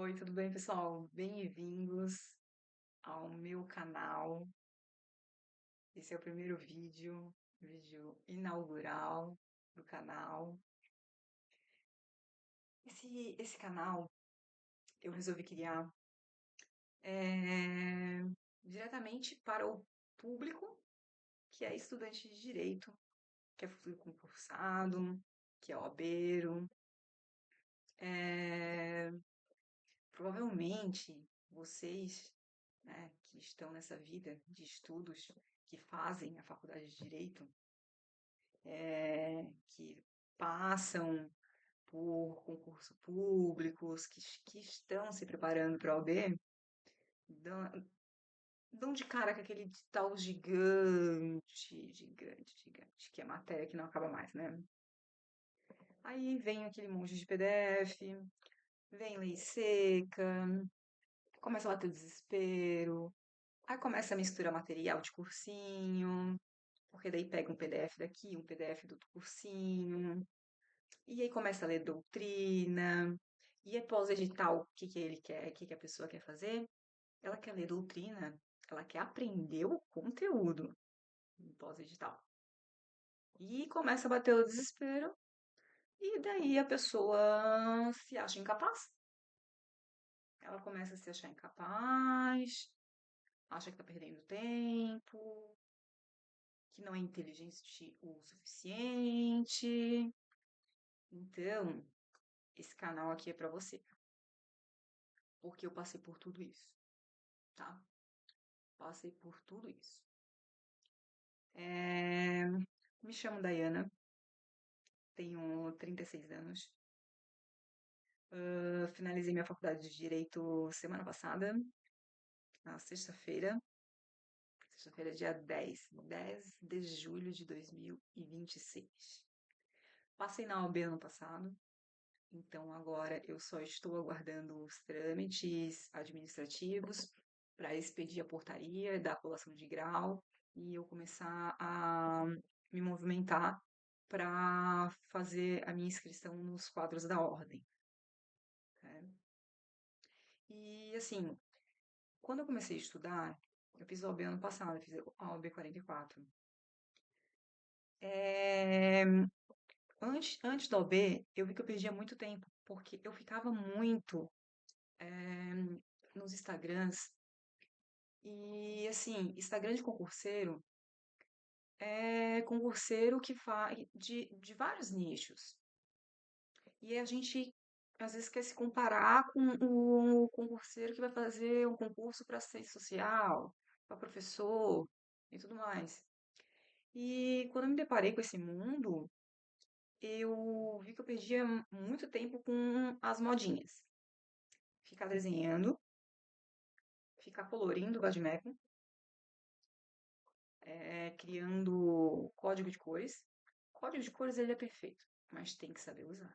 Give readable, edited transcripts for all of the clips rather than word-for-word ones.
Oi, tudo bem, pessoal? Bem-vindos ao meu canal. Esse é o primeiro vídeo inaugural do canal. Esse canal eu resolvi criar eh, diretamente para o público que é estudante de direito, que é futuro concursado, que é OABeiro. Eh, Provavelmente vocês, né, que estão nessa vida de estudos, que fazem a faculdade de Direito, que passam por concursos públicos, que estão se preparando para a OAB, dão, dão de cara com aquele tal gigante, que é matéria que não acaba mais, né? Aí vem aquele monte de PDF, vem lei seca, começa a bater o desespero, aí começa a misturar material de cursinho, porque daí pega um PDF daqui, um PDF do outro cursinho, e aí começa a ler doutrina, e aí pós-edital, o que que ele quer, o que que a pessoa quer fazer? Ela quer ler doutrina, ela quer aprender o conteúdo no pós-edital. E começa a bater o desespero, e daí a pessoa se acha incapaz. Ela começa a se achar incapaz, acha que tá perdendo tempo, que não é inteligente o suficiente. Então, esse canal aqui é pra você, porque eu passei por tudo isso, tá? Passei por tudo isso. É, Me chamo Dayana, tenho 36 anos. Finalizei minha faculdade de Direito semana passada, na sexta-feira. Sexta-feira, dia 10 de julho de 2026. Passei na OAB ano passado, então agora eu só estou aguardando os trâmites administrativos para expedir a portaria da colação de grau e eu começar a me movimentar para fazer a minha inscrição nos quadros da ordem, né? E assim, quando eu comecei a estudar, eu fiz o OAB ano passado, eu fiz a OAB 44. É, antes da OAB, eu vi que eu perdia muito tempo, porque eu ficava muito nos Instagrams. E assim, Instagram de concurseiro é concurseiro que faz de vários nichos. E a gente às vezes quer se comparar com o concurseiro que vai fazer um concurso para assistente social, para professor e tudo mais. E quando eu me deparei com esse mundo, eu vi que eu perdia muito tempo com as modinhas. Ficar desenhando, ficar colorindo o Badmeco, criando código de cores. Código de cores ele é perfeito, mas tem que saber usar.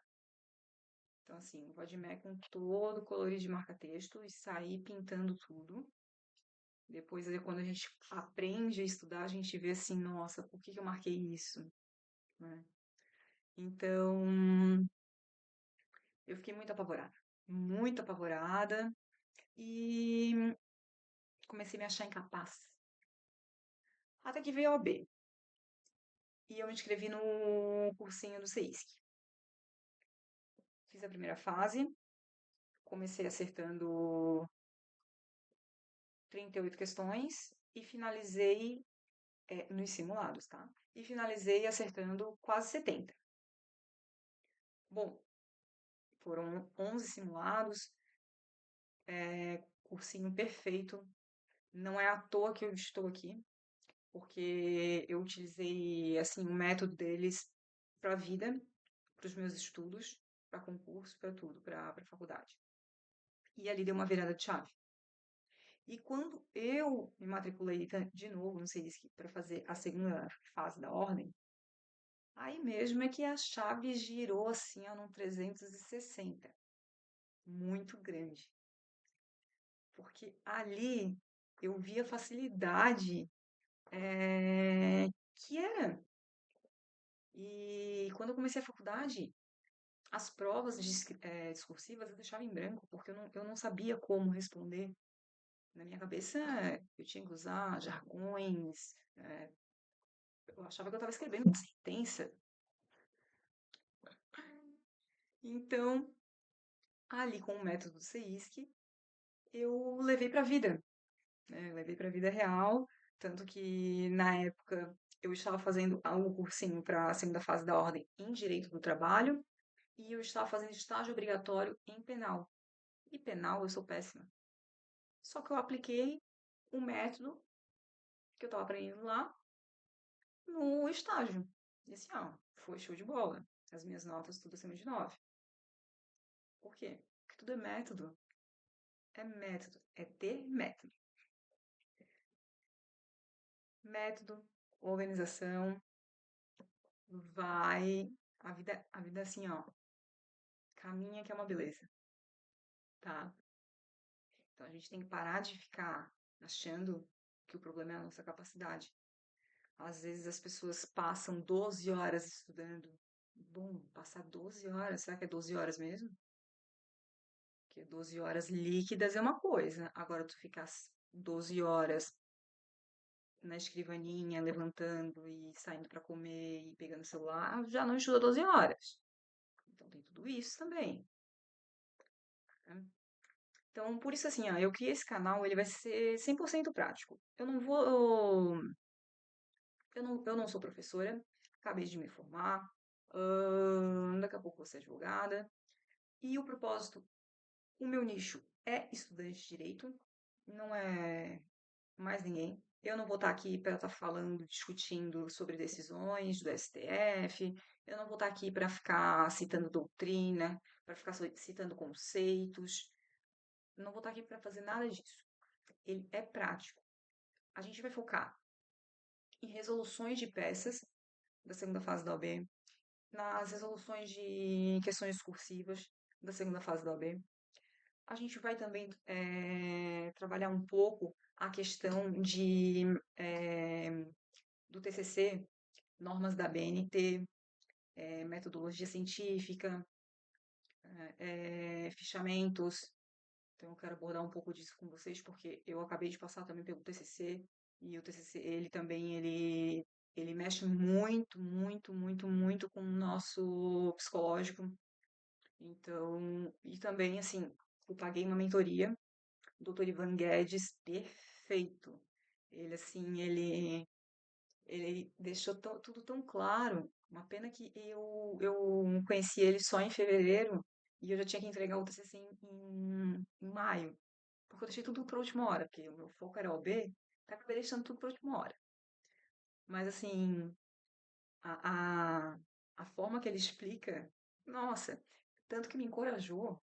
Então, assim, o Vadmecum todo colorido de marca-texto e sair pintando tudo. Depois, quando a gente aprende a estudar, a gente vê assim, nossa, por que que eu marquei isso? Né? Então, eu fiquei muito apavorada e comecei a me achar incapaz. Até que veio a OAB e eu me inscrevi no cursinho do CEISC. Fiz a primeira fase, comecei acertando 38 questões e finalizei nos simulados, tá? E finalizei acertando quase 70. Bom, foram 11 simulados, cursinho perfeito. Não é à toa que eu estou aqui, porque eu utilizei assim o método deles para a vida, para os meus estudos, para concurso, para tudo, para faculdade. E ali deu uma virada de chave. E quando eu me matriculei de novo no CEISC para fazer a segunda fase da ordem, aí mesmo é que a chave girou assim, ó, num 360, muito grande. Porque ali eu vi a facilidade que era. E quando eu comecei a faculdade, As provas discursivas eu deixava em branco, porque eu não sabia como responder. Na minha cabeça, eu tinha que usar jargões, eu achava que eu estava escrevendo uma sentença. Então, ali com o método CISC, eu levei para a vida, né? Eu levei para a vida real, tanto que na época eu estava fazendo um cursinho para a segunda fase da ordem em Direito do Trabalho e eu estava fazendo estágio obrigatório em penal. E penal eu sou péssima. Só que eu apliquei o método que eu estava aprendendo lá no estágio. E assim, ó, foi show de bola. As minhas notas tudo acima de 9. Por quê? Porque tudo é método. É método. É ter método. Método, organização, vai. A vida é assim, ó, caminha que é uma beleza, tá? Então a gente tem que parar de ficar achando que o problema é a nossa capacidade. Às vezes as pessoas passam 12 horas estudando. Bom, passar 12 horas, será que é 12 horas mesmo? Porque 12 horas líquidas é uma coisa. Agora tu ficar 12 horas na escrivaninha, levantando e saindo para comer e pegando o celular, já não estuda 12 horas. Então tem tudo isso também, né? Então, por isso assim, ó, eu criei esse canal, ele vai ser 100% prático. Eu não sou professora, acabei de me formar, daqui a pouco vou ser advogada. E o propósito, o meu nicho é estudante de direito, não é mais ninguém. Eu não vou estar aqui para estar falando, discutindo sobre decisões do STF. Eu não vou estar aqui para ficar citando doutrina, para ficar citando conceitos. Eu não vou estar aqui para fazer nada disso. Ele é prático. A gente vai focar em resoluções de peças da segunda fase da OAB, nas resoluções de questões discursivas da segunda fase da OAB. A gente vai também trabalhar um pouco a questão do TCC, normas da BNT, metodologia científica, fichamentos. Então, eu quero abordar um pouco disso com vocês, porque eu acabei de passar também pelo TCC, e o TCC, ele também, ele mexe muito, muito, muito, muito com o nosso psicológico. Então, e também, assim, eu paguei uma mentoria, o Dr. Ivan Guedes, perfeito. Ele, assim, ele deixou tudo tão claro. Uma pena que eu conheci ele só em fevereiro e eu já tinha que entregar o TCC em maio. Porque eu deixei tudo para última hora, porque o meu foco era OB, acabei deixando tudo para última hora. Mas assim, a, a, a forma que ele explica, nossa, tanto que me encorajou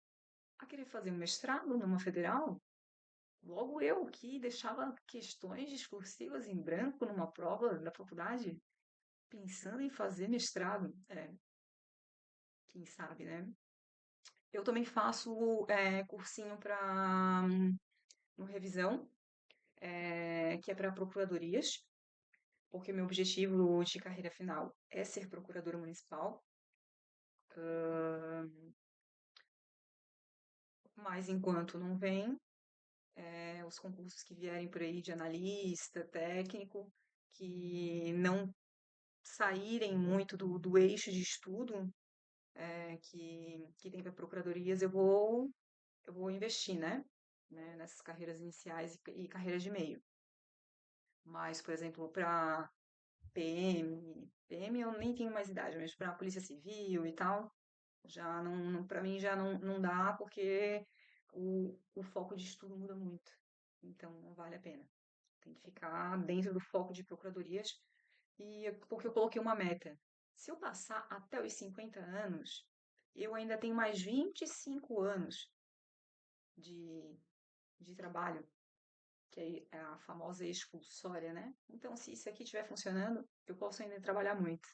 a querer fazer um mestrado numa federal. Logo eu que deixava questões discursivas em branco numa prova da faculdade, pensando em fazer mestrado. É, quem sabe, né? Eu também faço cursinho para no revisão, que é para procuradorias, porque meu objetivo de carreira final é ser procuradora municipal. Mas enquanto não vem, os concursos que vierem por aí de analista, técnico, que não saírem muito do eixo de estudo que tem para procuradorias, eu vou investir, né, nessas carreiras iniciais e carreiras de meio. Mas, por exemplo, para PM eu nem tenho mais idade, mas para a Polícia Civil e tal, já para mim já não dá porque o foco de estudo muda muito. Então não vale a pena. Tem que ficar dentro do foco de procuradorias porque eu coloquei uma meta. Se eu passar até os 50 anos, eu ainda tenho mais 25 anos de, de trabalho, que é a famosa expulsória, né? Então, se isso aqui estiver funcionando, eu posso ainda trabalhar muito.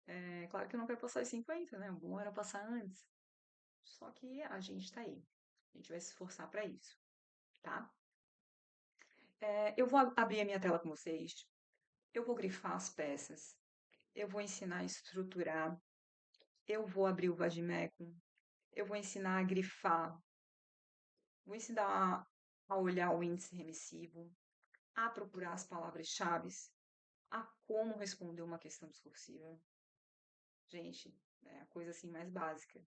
É claro que eu não quero passar os 50, né? O bom era passar antes. Só que a gente tá aí. A gente vai se esforçar para isso, tá? Eu vou abrir a minha tela com vocês. Eu vou grifar as peças. Eu vou ensinar a estruturar. eu vou abrir o vadimécum, eu vou ensinar a grifar, vou ensinar a olhar o índice remissivo, a procurar as palavras-chave, a como responder uma questão discursiva. Gente, é a coisa assim mais básica.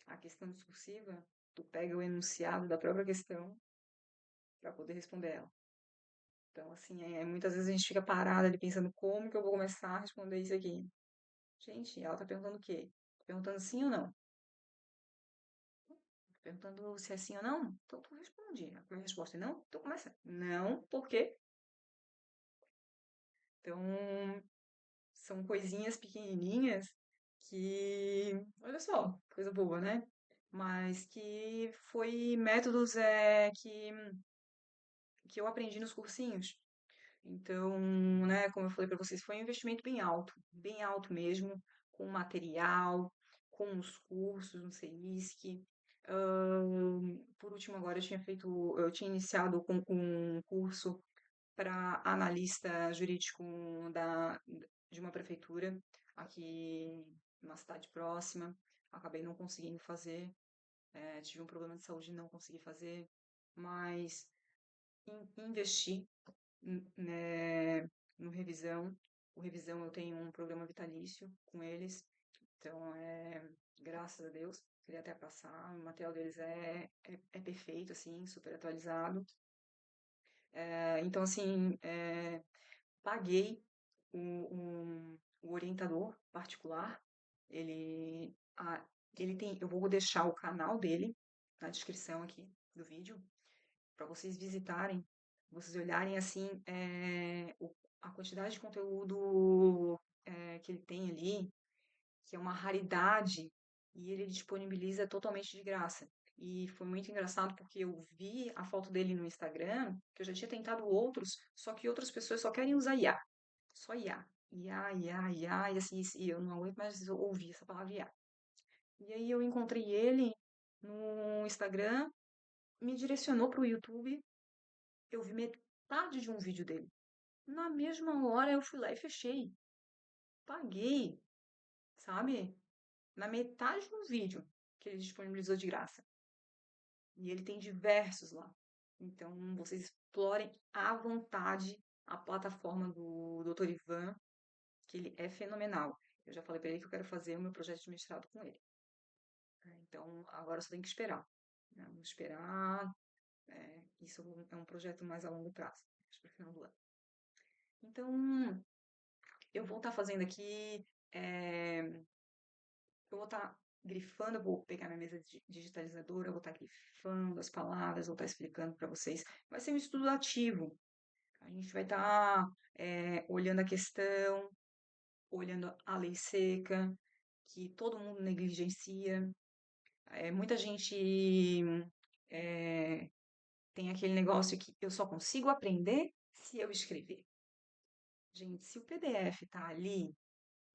A questão discursiva, tu pega o enunciado da própria questão para poder responder ela. Então, assim, muitas vezes a gente fica parada ali pensando como que eu vou começar a responder isso aqui. Gente, ela tá perguntando o quê? Tá perguntando sim ou não? Tá perguntando se é sim ou não? Então tu responde. A minha resposta é não? Então começa. Não, por quê? Então, são coisinhas pequenininhas que, olha só, coisa boa, né? Mas que foi métodos que eu aprendi nos cursinhos. Então, né, como eu falei para vocês, foi um investimento bem alto mesmo, com material, com os cursos no CEISC. Por último, agora eu tinha iniciado com um curso para analista jurídico de uma prefeitura aqui numa cidade próxima. Acabei não conseguindo fazer, tive um problema de saúde e não consegui fazer, mas investi né, no Revisão. O Revisão eu tenho um programa vitalício com eles, então graças a Deus, queria até passar, o material deles é perfeito, assim, super atualizado. Então, assim, paguei o orientador particular. Ele, a, ele tem, eu vou deixar o canal dele na descrição aqui do vídeo para vocês visitarem, vocês olharem assim a quantidade de conteúdo que ele tem ali, que é uma raridade, e ele disponibiliza totalmente de graça. E foi muito engraçado porque eu vi a foto dele no Instagram, que eu já tinha tentado outros, só que outras pessoas só querem usar IA. Só IA. IA, IA, IA, e assim, e eu não aguento mais ouvir essa palavra IA. E aí eu encontrei ele no Instagram, me direcionou para o YouTube, eu vi metade de um vídeo dele. Na mesma hora eu fui lá e fechei. Paguei, sabe? Na metade de um vídeo que ele disponibilizou de graça. E ele tem diversos lá. Então vocês explorem à vontade a plataforma do Dr. Ivan, que ele é fenomenal. Eu já falei para ele que eu quero fazer o meu projeto de mestrado com ele. Então agora eu só tenho que esperar. Né? Vamos esperar. Isso é um projeto mais a longo prazo, acho para o final do ano. Então, eu vou estar fazendo aqui, eu vou estar grifando, eu vou pegar minha mesa digitalizadora, eu vou estar grifando as palavras, vou estar explicando para vocês. Vai ser um estudo ativo. A gente vai estar olhando a questão, olhando a lei seca, que todo mundo negligencia. Muita gente é, tem aquele negócio que eu só consigo aprender se eu escrever. Gente, se o PDF tá ali,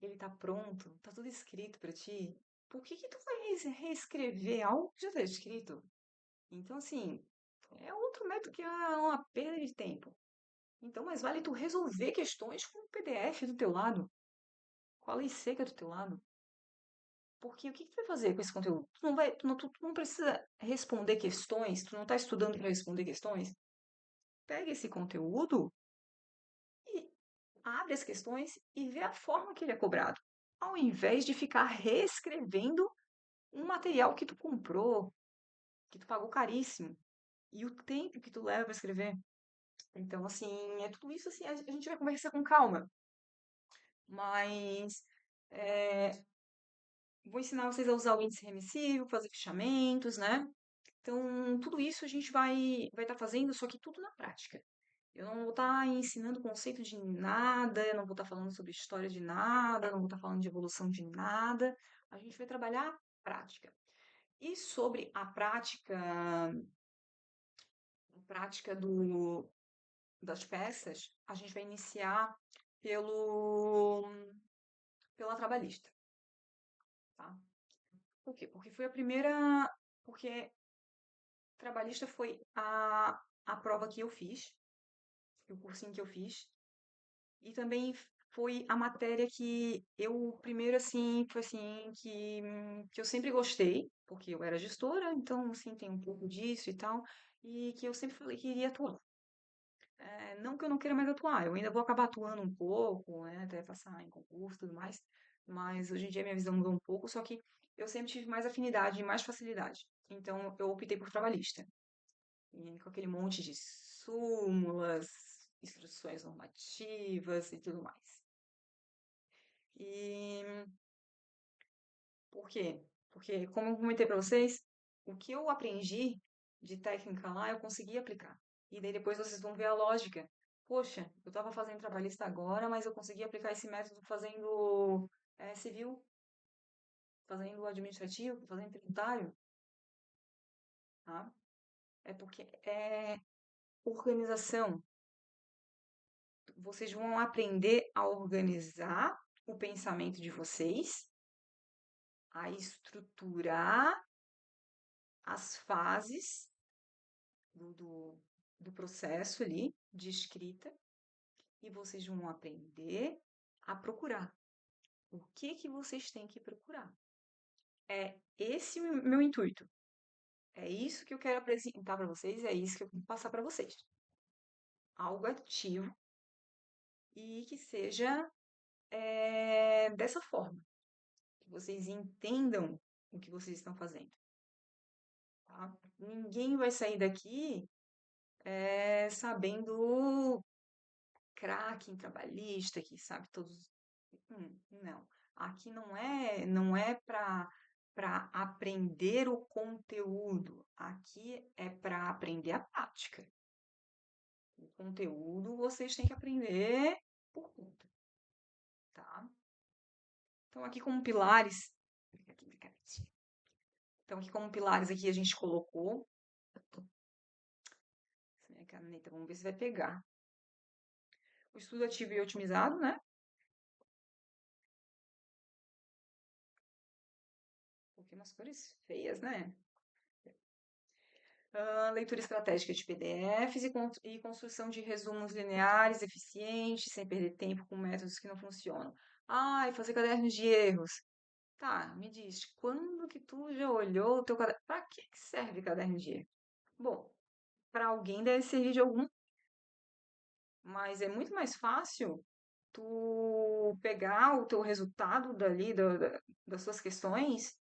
ele tá pronto, tá tudo escrito para ti, por que que tu vai reescrever algo que já tá escrito? Então, assim, é outro método que é uma perda de tempo. Então, mais vale tu resolver questões com o PDF do teu lado, com a lei seca do teu lado. Porque o que que tu vai fazer com esse conteúdo? Tu não vai, tu não precisa responder questões, tu não tá estudando para responder questões. Pega esse conteúdo e abre as questões e vê a forma que ele é cobrado, ao invés de ficar reescrevendo um material que tu comprou, que tu pagou caríssimo, e o tempo que tu leva para escrever. Então, assim, é tudo isso assim, a gente vai conversar com calma, mas é, vou ensinar vocês a usar o índice remissivo, fazer fichamentos, né? Então, tudo isso a gente vai estar fazendo, só que tudo na prática. Eu não vou estar ensinando conceito de nada, eu não vou estar falando sobre história de nada, eu não vou estar falando de evolução de nada. A gente vai trabalhar prática. E sobre a prática das peças, a gente vai iniciar pelo, pela trabalhista, tá? Por quê? Porque foi a primeira. Porque trabalhista foi a prova que eu fiz, o cursinho que eu fiz, e também foi a matéria que eu, primeiro, assim, foi assim, que eu sempre gostei, porque eu era gestora, então, assim, tem um pouco disso e tal, e que eu sempre falei que iria atuar. Não que eu não queira mais atuar, eu ainda vou acabar atuando um pouco, né, até passar em concurso e tudo mais, mas hoje em dia minha visão mudou um pouco, só que eu sempre tive mais afinidade e mais facilidade. Então, eu optei por trabalhista. E com aquele monte de súmulas, instruções normativas e tudo mais. E por quê? Porque, como eu comentei para vocês, o que eu aprendi de técnica lá, eu consegui aplicar. E daí depois vocês vão ver a lógica. Poxa, eu estava fazendo trabalhista agora, mas eu consegui aplicar esse método fazendo civil, fazendo administrativo, fazendo tributário, tá? É porque é organização. Vocês vão aprender a organizar o pensamento de vocês, a estruturar as fases do, do, do processo ali de escrita e vocês vão aprender a procurar. O que que vocês têm que procurar? É esse o meu intuito. É isso que eu quero apresentar para vocês, é isso que eu quero passar para vocês. Algo ativo e que seja dessa forma, que vocês entendam o que vocês estão fazendo. Tá? Ninguém vai sair daqui sabendo craque em trabalhista, que sabe todos. Não. Aqui não é para aprender o conteúdo. Aqui é para aprender a prática. O conteúdo vocês têm que aprender por conta, tá? Então aqui como pilares, então aqui como pilares aqui a gente colocou essa minha caneta, vamos ver se vai pegar. O estudo ativo e otimizado, né? Coloquei umas cores feias, né? Leitura estratégica de PDFs e construção de resumos lineares, eficientes, sem perder tempo com métodos que não funcionam. Ah, e fazer cadernos de erros. Tá, me diz, quando que tu já olhou o teu caderno? Para que serve caderno de erro? Bom, para alguém deve servir de algum, mas é muito mais fácil tu pegar o teu resultado dali, das suas questões,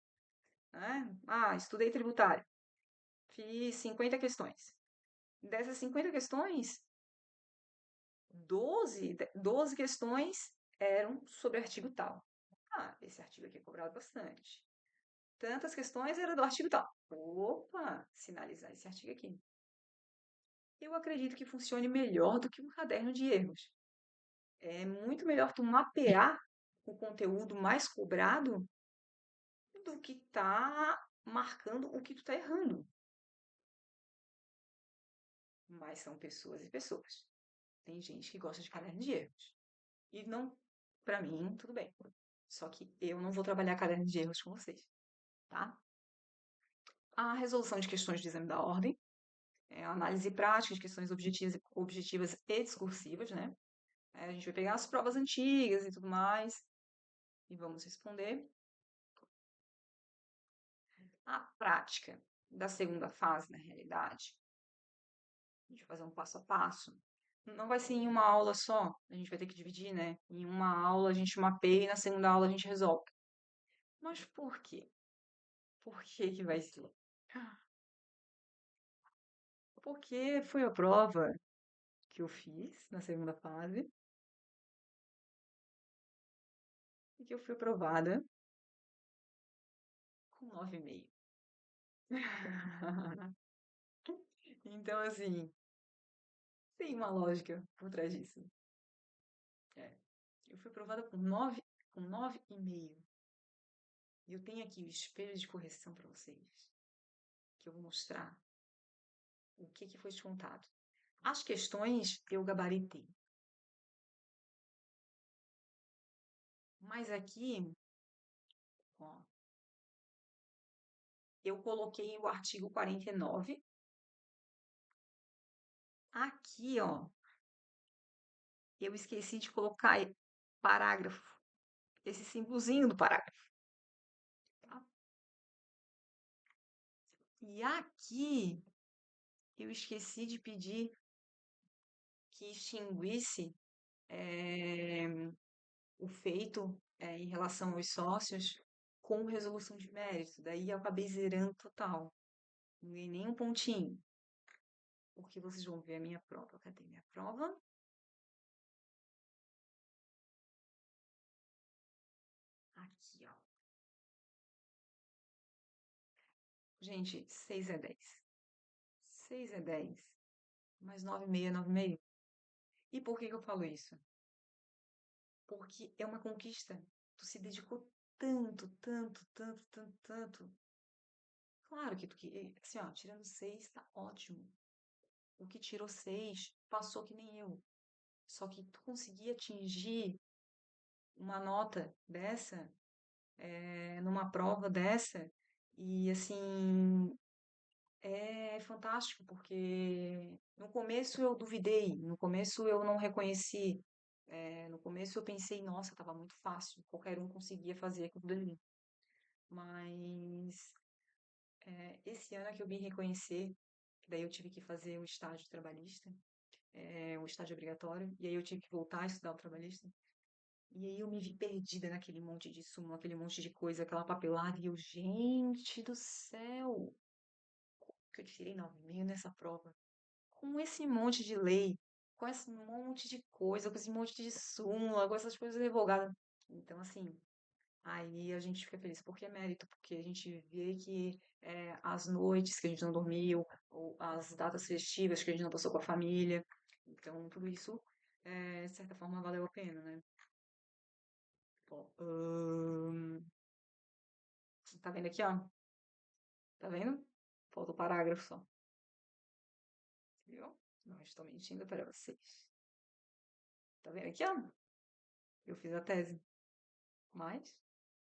né? Ah, estudei tributário, fiz 50 questões. Dessas 50 questões, 12 questões eram sobre artigo tal. Ah, esse artigo aqui é cobrado bastante. Tantas questões eram do artigo tal. Opa, sinalizar esse artigo aqui. Eu acredito que funcione melhor do que um caderno de erros. É muito melhor tu mapear o conteúdo mais cobrado do que tá marcando o que tu tá errando. Mas são pessoas e pessoas. Tem gente que gosta de caderno de erros. E não, pra mim, tudo bem. Só que eu não vou trabalhar caderno de erros com vocês, tá? A resolução de questões de exame da ordem, a análise prática de questões objetivas e discursivas, né? A gente vai pegar as provas antigas e tudo mais e vamos responder. A prática da segunda fase, na realidade, a gente vai fazer um passo a passo. Não vai ser em uma aula só, a gente vai ter que dividir, né? Em uma aula a gente mapeia e na segunda aula a gente resolve. Mas por quê? Por que que vai ser? Porque foi a prova que eu fiz na segunda fase e que eu fui aprovada com 9,5. Então, assim, tem uma lógica por trás disso. É, eu fui aprovada com 9,5. E eu tenho aqui o espelho de correção para vocês, que eu vou mostrar o que foi descontado. As questões eu gabaritei. Mas aqui, ó, eu coloquei o artigo 49. Aqui, ó, eu esqueci de colocar parágrafo, esse símbolozinho do parágrafo, tá? E aqui eu esqueci de pedir que extinguisse o feito em relação aos sócios com resolução de mérito. Daí eu acabei zerando total. Não ganhei nem um pontinho. Porque vocês vão ver a minha prova. Cadê minha prova? Aqui, ó. Gente, 6 é 10. 6 é 10. Mais 9,5 é 9,5. E por que que eu falo isso? Porque é uma conquista. Tu se dedicou tanto, tanto, tanto, tanto, tanto. Claro que tu que, assim, ó, tirando 6 tá ótimo. O que tirou 6 passou que nem eu. Só que tu conseguir atingir uma nota dessa, numa prova dessa, e assim, é fantástico, porque no começo eu duvidei, no começo eu não reconheci, no começo eu pensei, nossa, estava muito fácil, qualquer um conseguia fazer aquilo dali. Mas esse ano é que eu vim reconhecer, que daí eu tive que fazer o estágio trabalhista, o estágio obrigatório, e aí eu tive que voltar a estudar o trabalhista. E aí eu me vi perdida naquele monte de súmula, aquele monte de coisa, aquela papelada, e eu, gente do céu, que eu tirei 9,5 nessa prova. Com esse monte de lei, com esse monte de coisa, com esse monte de súmula, com essas coisas revogadas. Então, assim, aí a gente fica feliz porque é mérito, porque a gente vê que as noites que a gente não dormiu, ou as datas festivas que a gente não passou com a família, então tudo isso, de certa forma, valeu a pena, né? Bom, tá vendo aqui, ó? Tá vendo? Falta o parágrafo só. Viu? Não estou mentindo para vocês. Tá vendo aqui, ó? Eu fiz a tese, mas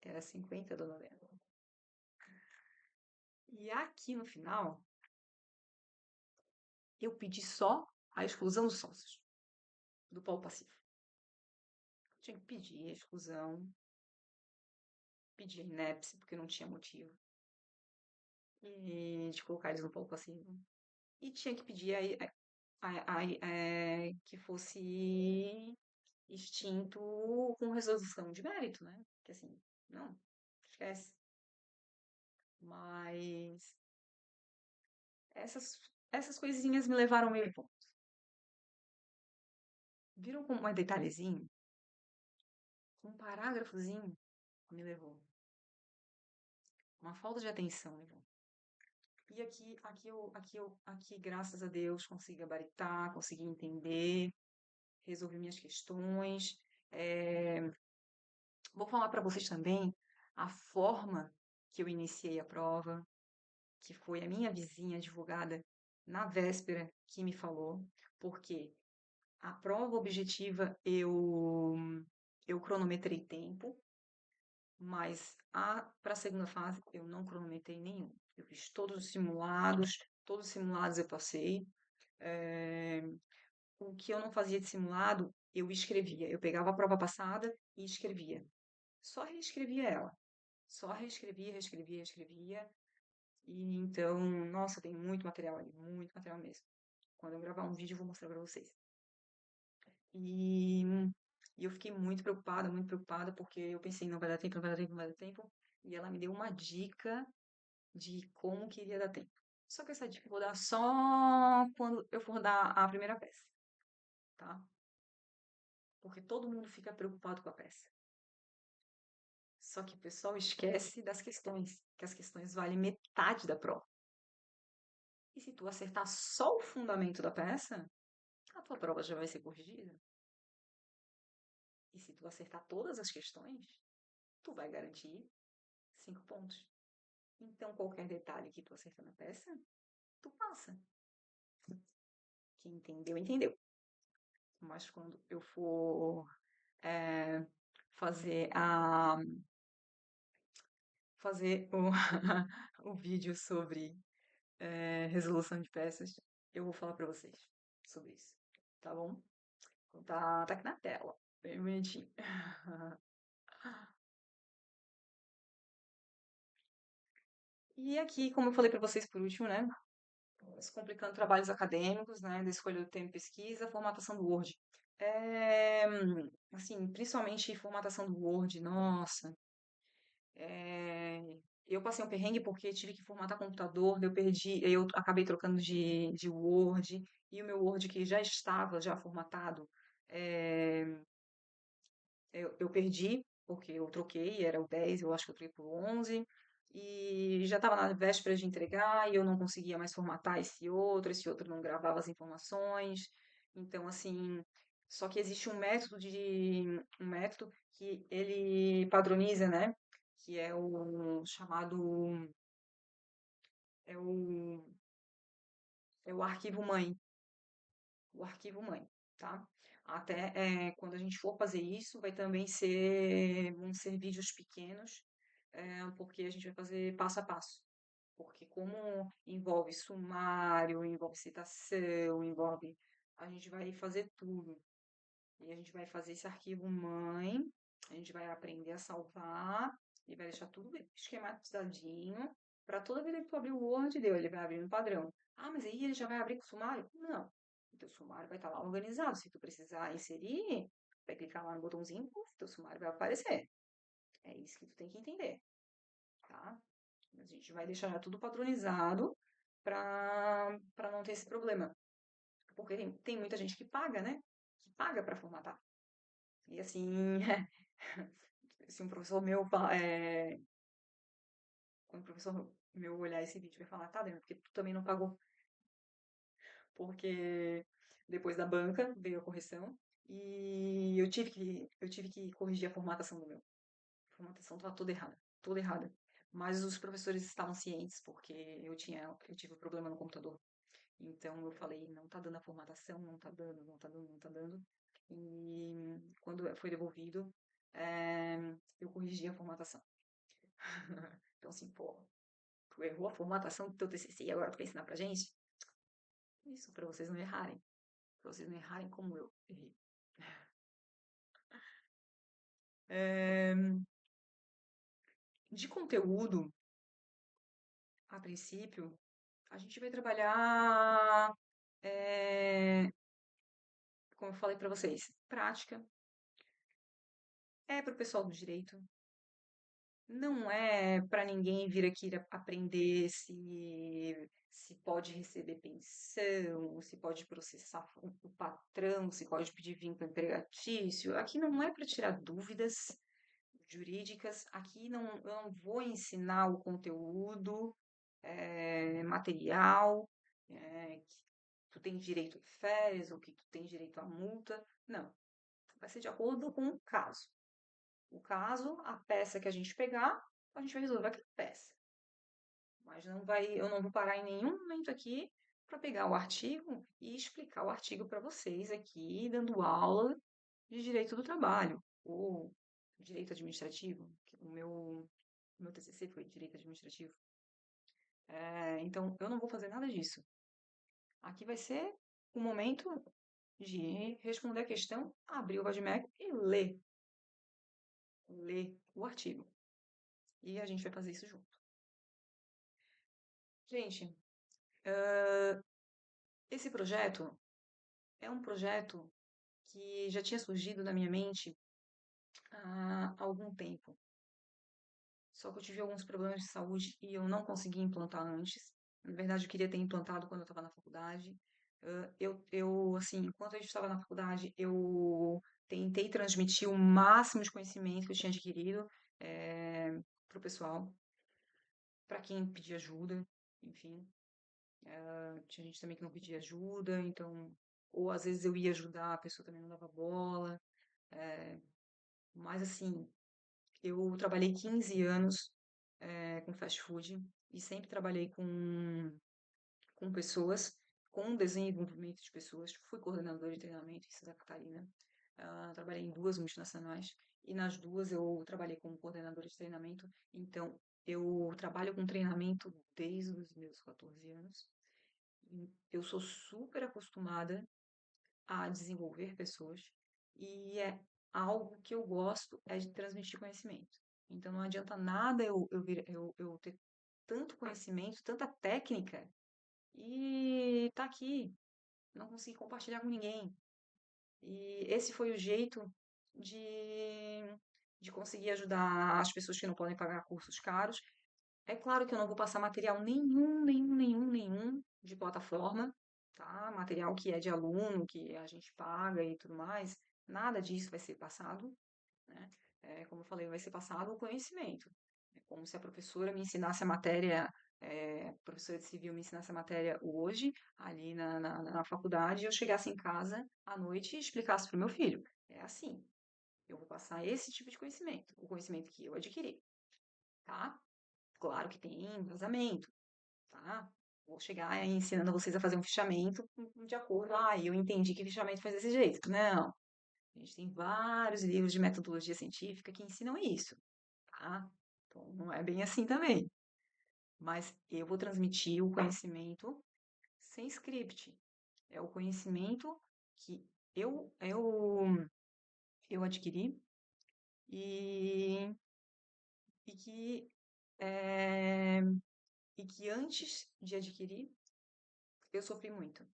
era 50 do novembro. E aqui no final, eu pedi só a exclusão dos sócios, do polo passivo. Tinha que pedir a exclusão, pedir a inépcia, porque não tinha motivo, e de colocar eles no polo passivo. E tinha que pedir que fosse extinto com resolução de mérito, né? Que assim, não, esquece. Mas essas coisinhas me levaram meio ponto. Viram como um detalhezinho? Um parágrafozinho me levou. Uma falta de atenção levou. E aqui, graças a Deus, consegui gabaritar, consegui entender, resolvi minhas questões. É, Vou falar para vocês também a forma que eu iniciei a prova, que foi a minha vizinha advogada na véspera que me falou, porque a prova objetiva eu cronometrei tempo, mas para a segunda fase eu não cronometrei nenhum. Eu fiz todos os simulados eu passei. É, o que eu não fazia de simulado, eu escrevia. Eu pegava a prova passada e escrevia. Só reescrevia ela. Só reescrevia, reescrevia, reescrevia. E então, nossa, tem muito material ali, muito material mesmo. Quando eu gravar um vídeo, eu vou mostrar pra vocês. E, e eu fiquei muito preocupada, porque eu pensei, não vai dar tempo, não vai dar tempo, não vai dar tempo. E ela me deu uma dica de como que iria dar tempo. Só que essa dica eu vou dar só quando eu for dar a primeira peça, tá? Porque todo mundo fica preocupado com a peça. Só que o pessoal esquece das questões, que as questões valem metade da prova. E se tu acertar só o fundamento da peça, a tua prova já vai ser corrigida. E se tu acertar todas as questões, tu vai garantir 5 pontos. Então, qualquer detalhe que tu acerta na peça, tu passa. Quem entendeu, entendeu. Mas quando eu for é, fazer o, o vídeo sobre resolução de peças, eu vou falar para vocês sobre isso. Tá bom? Então tá aqui na tela. Bem bonitinho. E aqui, como eu falei para vocês por último, né? Se complicando trabalhos acadêmicos, né? Da escolha do tema e pesquisa, formatação do Word. É, assim, principalmente formatação do Word, nossa. é, eu passei um perrengue porque tive que formatar computador, eu acabei trocando de Word, e o meu Word que já estava já formatado, é, eu perdi, porque eu troquei, era o 10, eu acho que eu troquei por 11, e já estava na véspera de entregar, e eu não conseguia mais formatar esse outro não gravava as informações. Então, assim, só que existe um método que ele padroniza, né? Que é o chamado, é o, é o arquivo mãe, tá? Até quando a gente for fazer isso, vão ser vídeos pequenos, porque a gente vai fazer passo a passo. Porque como envolve sumário, envolve citação, a gente vai fazer tudo. E a gente vai fazer esse arquivo mãe, a gente vai aprender a salvar e vai deixar tudo esquematizadinho para toda vida que tu abrir o Word dele, ele vai abrir no padrão. Ah, mas aí ele já vai abrir com o sumário? Não. O teu sumário vai estar lá organizado. Se tu precisar inserir, vai clicar lá no botãozinho, puf, teu sumário vai aparecer. É isso que tu tem que entender, tá? A gente vai deixar tudo padronizado para não ter esse problema. Porque tem muita gente que paga, né? Que paga para formatar. E assim, se um professor meu, quando o professor meu olhar esse vídeo vai falar, tá, Dani, porque tu também não pagou, porque depois da banca veio a correção e eu tive que corrigir a formatação do meu. A formatação estava toda errada, toda errada. Mas os professores estavam cientes, porque eu tive um problema no computador. Então eu falei, não tá dando a formatação, não tá dando, não tá dando, não tá dando. E quando foi devolvido, eu corrigi a formatação. Então, assim, pô, tu errou a formatação do teu TCC e agora tu quer ensinar pra gente? Isso, pra vocês não errarem. Pra vocês não errarem como eu errei. É, de conteúdo, a princípio, a gente vai trabalhar, é, como eu falei pra vocês, prática. É pro pessoal do direito, não é para ninguém vir aqui aprender se pode receber pensão, se pode processar o patrão, se pode pedir vínculo empregatício. Aqui não é para tirar dúvidas jurídicas. Aqui eu não vou ensinar o conteúdo material, que tu tem direito a férias ou que tu tem direito a multa. Não, vai ser de acordo com o caso. O caso, a peça que a gente pegar, a gente vai resolver aquela peça. Mas eu não vou parar em nenhum momento aqui para pegar o artigo e explicar o artigo para vocês aqui, dando aula de direito do trabalho ou direito administrativo. O meu TCC foi direito administrativo. Então, eu não vou fazer nada disso. Aqui vai ser o momento de responder a questão, abrir o Vadmec e ler o artigo. E a gente vai fazer isso junto. Gente, esse projeto é um projeto que já tinha surgido na minha mente há algum tempo. Só que eu tive alguns problemas de saúde e eu não consegui implantar antes. Na verdade, eu queria ter implantado quando eu estava na faculdade. Assim, enquanto a gente estava na faculdade, eu tentei transmitir o máximo de conhecimento que eu tinha adquirido para o pessoal, para quem pedia ajuda, enfim. Tinha gente também que não pedia ajuda, então, ou às vezes eu ia ajudar, a pessoa também não dava bola. Mas assim, eu trabalhei 15 anos com fast food e sempre trabalhei com pessoas, com desenho e desenvolvimento de pessoas. Fui coordenadora de treinamento em Santa Catarina. Trabalhei em duas multinacionais e nas duas eu trabalhei como coordenadora de treinamento. Então, eu trabalho com treinamento desde os meus 14 anos. Eu sou super acostumada a desenvolver pessoas e é algo que eu gosto é de transmitir conhecimento. Então não adianta nada eu ter tanto conhecimento, tanta técnica e tá aqui, não conseguir compartilhar com ninguém. E esse foi o jeito de, de conseguir ajudar as pessoas que não podem pagar cursos caros. É claro que eu não vou passar material nenhum de plataforma, tá? Material que é de aluno, que a gente paga e tudo mais, nada disso vai ser passado, né? Como eu falei, vai ser passado o conhecimento. É como se a professora me ensinasse a matéria, a professora de civil me ensinasse a matéria hoje, ali na faculdade, e eu chegasse em casa à noite e explicasse para o meu filho. É assim, eu vou passar esse tipo de conhecimento, o conhecimento que eu adquiri, tá? Claro que tem embasamento, tá? Vou chegar ensinando vocês a fazer um fichamento de acordo. Ah, eu entendi que fichamento faz desse jeito. Não. A gente tem vários livros de metodologia científica que ensinam isso, tá? Então, não é bem assim também. Mas eu vou transmitir o conhecimento sem script. É o conhecimento que eu, eu, eu adquiri e, e que, é, e que antes de adquirir, eu sofri muito.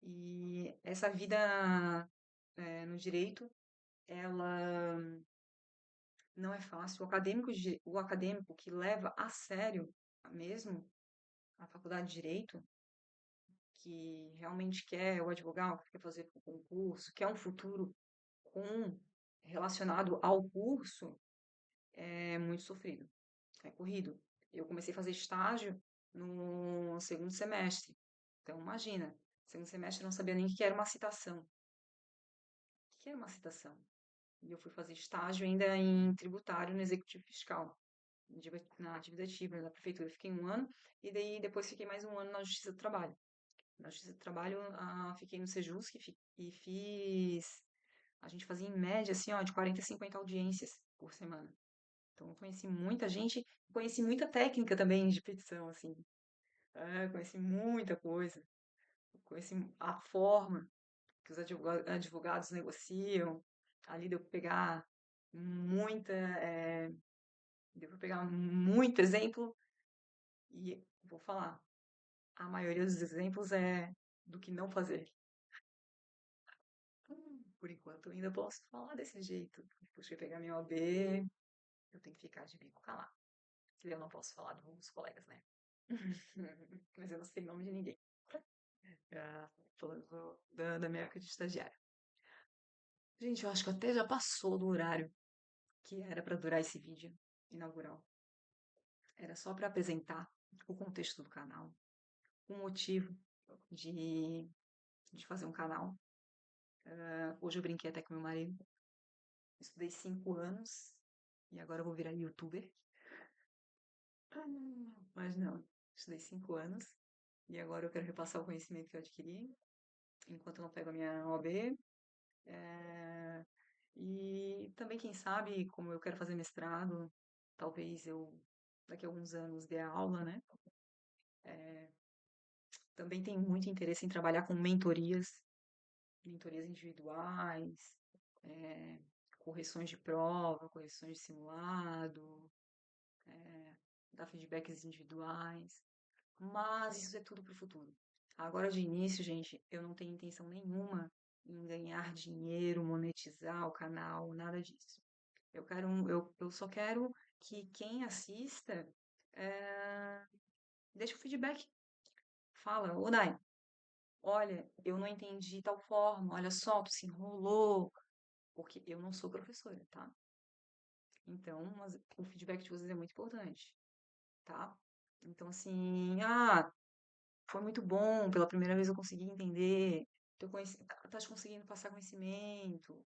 E essa vida, no direito, ela não é fácil. O acadêmico que leva a sério mesmo a faculdade de direito, que realmente quer o advogado, que quer fazer o concurso, quer um futuro com relacionado ao curso, é muito sofrido, é corrido. Eu comecei a fazer estágio no segundo semestre. Então, imagina, segundo semestre eu não sabia nem o que era uma citação. O que era uma citação? E eu fui fazer estágio ainda em tributário no executivo fiscal, na dívida ativa da prefeitura. Fiquei um ano e daí depois fiquei mais um ano na Justiça do Trabalho. Na Justiça do Trabalho, fiquei no Sejusc e fiz. A gente fazia em média assim, ó, de 40 a 50 audiências por semana. Então eu conheci muita gente, conheci muita técnica também de petição, assim. Conheci muita coisa. Conheci a forma que os advogados negociam. Ali deu para pegar muita, deu para pegar muito exemplo e vou falar, a maioria dos exemplos é do que não fazer. Por enquanto, eu ainda posso falar desse jeito. Depois que eu pegar minha OAB, eu tenho que ficar de bico calado. Eu não posso falar dos colegas, né? Mas eu não sei o nome de ninguém. Falando da minha época de estagiária. Gente, eu acho que até já passou do horário que era para durar esse vídeo inaugural. Era só para apresentar o contexto do canal, o motivo de, de fazer um canal. Hoje eu brinquei até com meu marido. Estudei 5 anos e agora eu vou virar youtuber. Mas não, estudei 5 anos e agora eu quero repassar o conhecimento que eu adquiri enquanto eu não pego a minha OAB. É, e também, quem sabe, como eu quero fazer mestrado, talvez eu daqui a alguns anos dê aula, né? Também tenho muito interesse em trabalhar com mentorias individuais, é, correções de prova, correções de simulado, dar feedbacks individuais. Mas isso é tudo para o futuro. Agora, de início, gente, eu não tenho intenção nenhuma em ganhar dinheiro, monetizar o canal, nada disso. Eu só quero que quem assista deixe o feedback. Fala, ô Dai, olha, eu não entendi tal forma, olha só, tu se enrolou, porque eu não sou professora, tá? Então, o feedback de vocês é muito importante, tá? Então, assim, foi muito bom, pela primeira vez eu consegui entender, estás conseguindo passar conhecimento,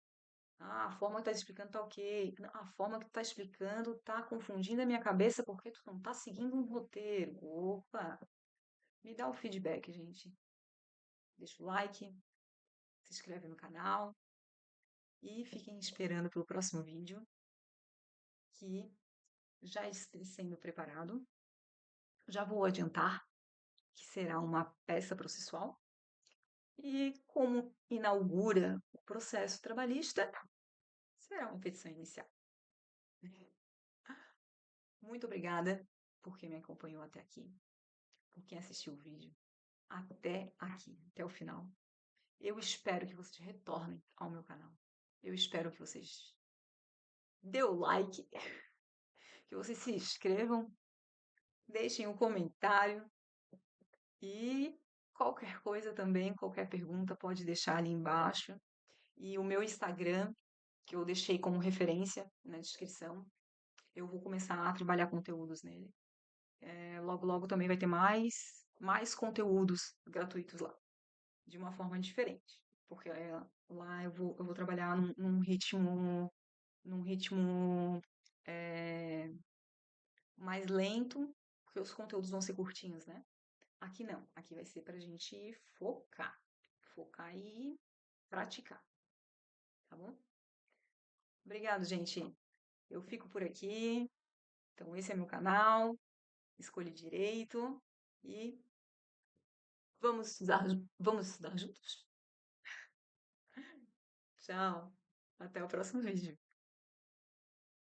a forma que tá explicando tá ok, não, a forma que tu tá explicando tá confundindo a minha cabeça porque tu não tá seguindo um roteiro. Opa, me dá o feedback, gente. Deixa o like, se inscreve no canal e fiquem esperando pelo próximo vídeo que já está sendo preparado. Já vou adiantar que será uma peça processual E como inaugura o processo trabalhista, será uma petição inicial. Muito obrigada por quem me acompanhou até aqui, por quem assistiu o vídeo até aqui, até o final. Eu espero que vocês retornem ao meu canal. Eu espero que vocês dê o like, que vocês se inscrevam, deixem um comentário e qualquer coisa também, qualquer pergunta, pode deixar ali embaixo. E o meu Instagram, que eu deixei como referência na descrição, eu vou começar a trabalhar conteúdos nele. Logo, logo também vai ter mais conteúdos gratuitos lá, de uma forma diferente. Porque lá eu vou trabalhar num ritmo é, mais lento, porque os conteúdos vão ser curtinhos, né? Aqui não, aqui vai ser pra gente focar. Focar e praticar, tá bom? Obrigado, gente. Eu fico por aqui. Então, esse é meu canal. Escolhi direito. E vamos estudar juntos? Tchau. Até o próximo vídeo.